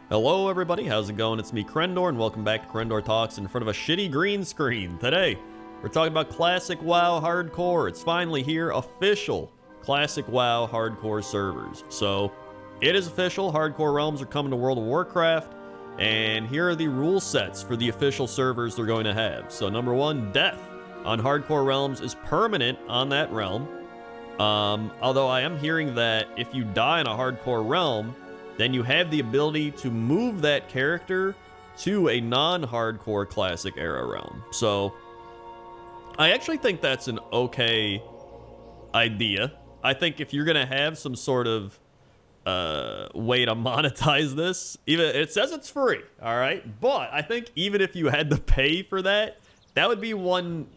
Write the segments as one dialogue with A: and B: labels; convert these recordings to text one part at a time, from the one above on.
A: Hello everybody, how's it going? It's me, Crendor, and welcome back to Crendor Talks in front of a shitty green screen. Today, we're talking about Classic WoW Hardcore. It's finally here, official Classic WoW Hardcore servers. So, it is official, Hardcore Realms are coming to World of Warcraft, and here are the rule sets for the official servers they're going to have. So, number one, death on Hardcore Realms is permanent on that realm. Although I am hearing that if you die in a Hardcore Realm, then you have the ability to move that character to a non-hardcore classic era realm. So, I actually think that's an okay idea. I think if you're gonna have some sort of way to monetize this, even it says it's free, all right? But I think even if you had to pay for that, that would be one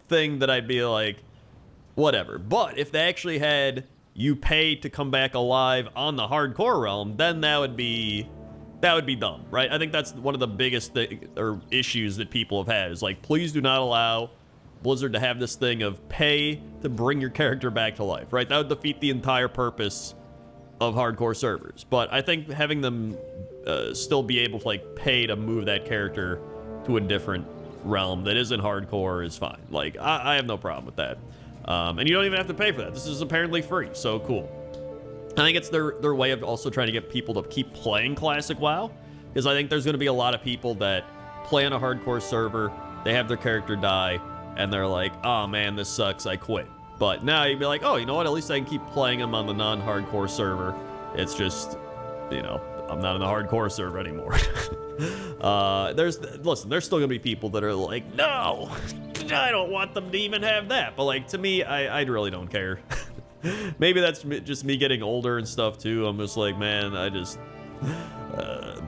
A: thing that I'd be like, whatever. But if they actually had you pay to come back alive on the hardcore realm, then that would be dumb, right? I think that's one of the biggest issues that people have had is like, please do not allow Blizzard to have this thing of pay to bring your character back to life, right? That would defeat the entire purpose of hardcore servers. But I think having them still be able to like pay to move that character to a different realm that isn't hardcore is fine. Like, I have no problem with that. And you don't even have to pay for that. This is apparently free, so cool. I think it's their way of also trying to get people to keep playing Classic WoW, because I think there's going to be a lot of people that play on a hardcore server, they have their character die, and they're like, oh man, this sucks, I quit. But now you'd be like, oh, you know what, at least I can keep playing them on the non-hardcore server. It's just, you know, I'm not in the hardcore server anymore. Listen, there's still going to be people that are like, no! I don't want them to even have that. But like, to me, I really don't care. Maybe that's just me getting older and stuff too. I'm just like, man,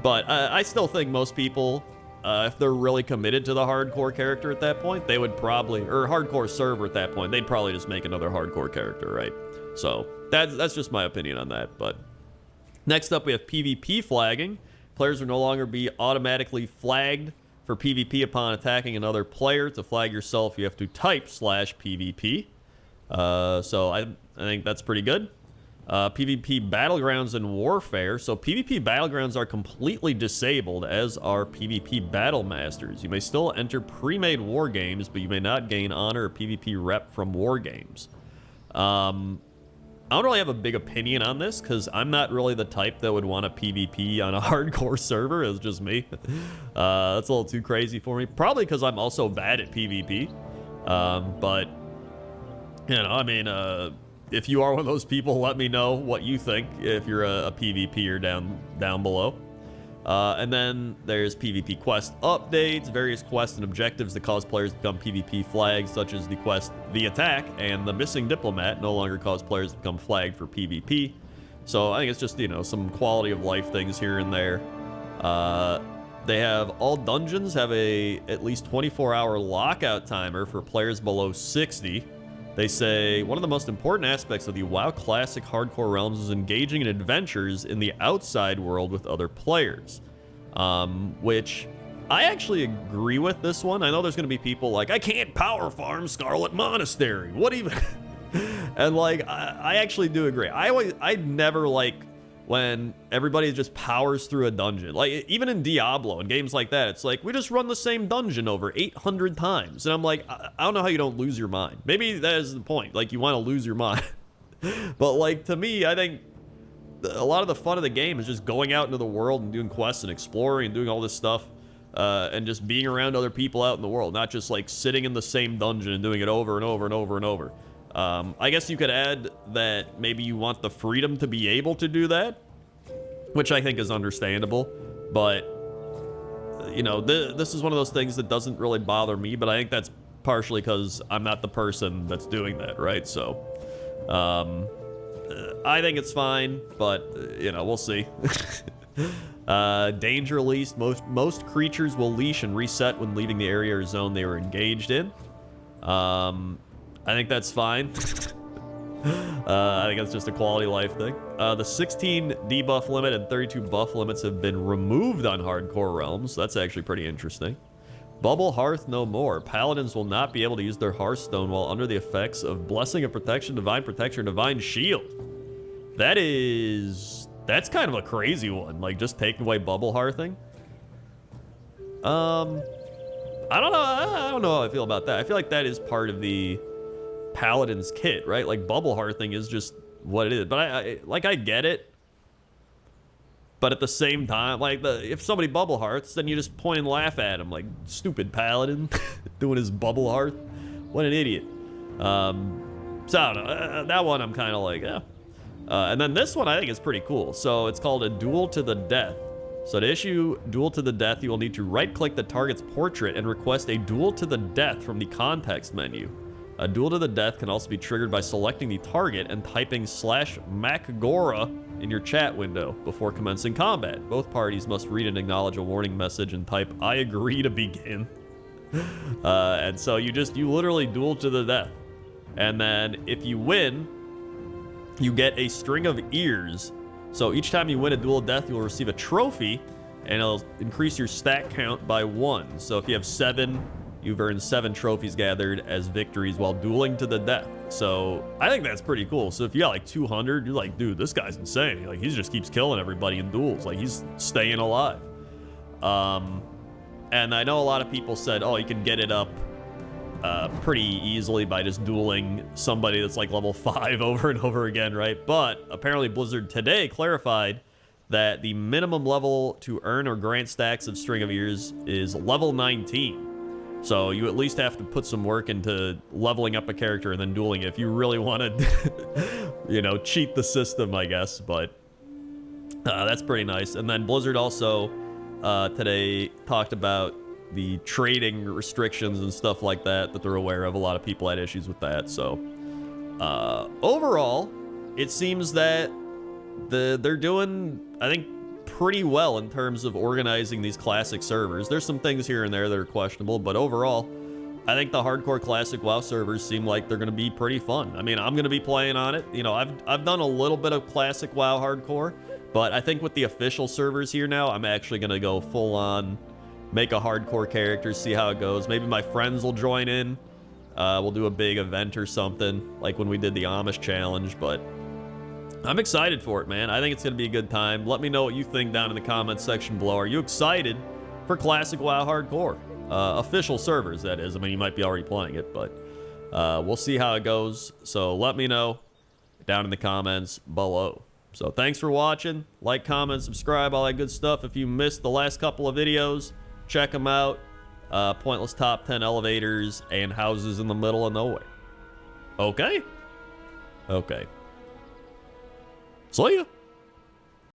A: but I still think most people, if they're really committed to the hardcore character at that point, they would probably, or hardcore server at that point, they'd probably just make another hardcore character, right? So that's just my opinion on that. But next up, we have PvP flagging. Players will no longer be automatically flagged for PvP upon attacking another player. To flag yourself, you have to type /PvP. So I think that's pretty good. PvP Battlegrounds and Warfare. So PvP Battlegrounds are completely disabled, as are PvP Battle Masters. You may still enter pre-made war games, but you may not gain honor or PvP rep from war games. I don't really have a big opinion on this, because I'm not really the type that would want a PvP on a hardcore server. It's just me. That's a little too crazy for me. Probably because I'm also bad at PvP. But, you know, I mean, if you are one of those people, let me know what you think if you're a PvPer down below. And then there's PvP quest updates, various quests and objectives that cause players to become PvP flags, such as the quest The Attack and the Missing Diplomat no longer cause players to become flagged for PvP. So I think it's just, you know, some quality of life things here and there. They have all dungeons have at least 24-hour lockout timer for players below 60. They say, one of the most important aspects of the WoW Classic Hardcore Realms is engaging in adventures in the outside world with other players. Which I actually agree with this one. I know there's going to be people like, I can't power farm Scarlet Monastery. What even? And like, I actually do agree. I never like when everybody just powers through a dungeon. Like, even in Diablo and games like that, it's like, we just run the same dungeon over 800 times. And I'm like, I don't know how you don't lose your mind. Maybe that is the point. Like, you want to lose your mind. But like, to me, I think a lot of the fun of the game is just going out into the world and doing quests and exploring and doing all this stuff. And just being around other people out in the world. Not just like sitting in the same dungeon and doing it over and over and over and over. I guess you could add that maybe you want the freedom to be able to do that, which I think is understandable, but, you know, this is one of those things that doesn't really bother me, but I think that's partially because I'm not the person that's doing that, right? So, I think it's fine, but, you know, we'll see. Danger leash. Most creatures will leash and reset when leaving the area or zone they were engaged in. I think that's fine. I think that's just a quality life thing. The 16 debuff limit and 32 buff limits have been removed on hardcore realms. That's actually pretty interesting. Bubble Hearth no more. Paladins will not be able to use their Hearthstone while under the effects of Blessing of Protection, Divine Shield. That is That's kind of a crazy one. Like, just taking away bubble hearthing. I don't know. I don't know how I feel about that. I feel like that is part of the Paladin's kit, right? Like, bubble hearthing is just what it is. But I get it. But at the same time, like, if somebody bubble hearts, then you just point and laugh at him, like, stupid Paladin doing his bubble hearth. What an idiot. So I don't know. That one I'm kind of like, yeah. And then this one I think is pretty cool. So it's called a duel to the death. So to issue duel to the death, you will need to right-click the target's portrait and request a duel to the death from the context menu. A duel to the death can also be triggered by selecting the target and typing /MacGora in your chat window before commencing combat. Both parties must read and acknowledge a warning message and type "I agree" to begin. And so you literally duel to the death. And then if you win, you get a string of ears. So each time you win a duel of death, you'll receive a trophy, and it'll increase your stat count by 1. So if you have 7, you've earned 7 trophies gathered as victories while dueling to the death. So I think that's pretty cool. So if you got like 200, you're like, dude, this guy's insane. Like, he just keeps killing everybody in duels. Like, he's staying alive. And I know a lot of people said, oh, you can get it up pretty easily by just dueling somebody that's like level 5 over and over again, right? But apparently Blizzard today clarified that the minimum level to earn or grant stacks of String of Ears is level 19. So you at least have to put some work into leveling up a character and then dueling it if you really want to, you know, cheat the system, I guess. But that's pretty nice. And then Blizzard also today talked about the trading restrictions and stuff like that they're aware of. A lot of people had issues with that. So overall, it seems that they're doing, I think, pretty well in terms of organizing these classic servers. There's some things here and there that are questionable, but overall, I think the hardcore classic WoW servers seem like they're going to be pretty fun. I mean, I'm going to be playing on it. You know, I've done a little bit of classic WoW hardcore, but I think with the official servers here now, I'm actually going to go full on, make a hardcore character, see how it goes. Maybe my friends will join in. We'll do a big event or something, like when we did the Amish challenge, but I'm excited for it, man. I think it's going to be a good time. Let me know what you think down in the comments section below. Are you excited for classic WoW hardcore? Official servers, that is. I mean, you might be already playing it, but we'll see how it goes. So let me know down in the comments below. So thanks for watching. Like, comment, subscribe, all that good stuff. If you missed the last couple of videos, check them out. Pointless top 10 elevators and houses in the middle of nowhere. Okay? Okay. See ya.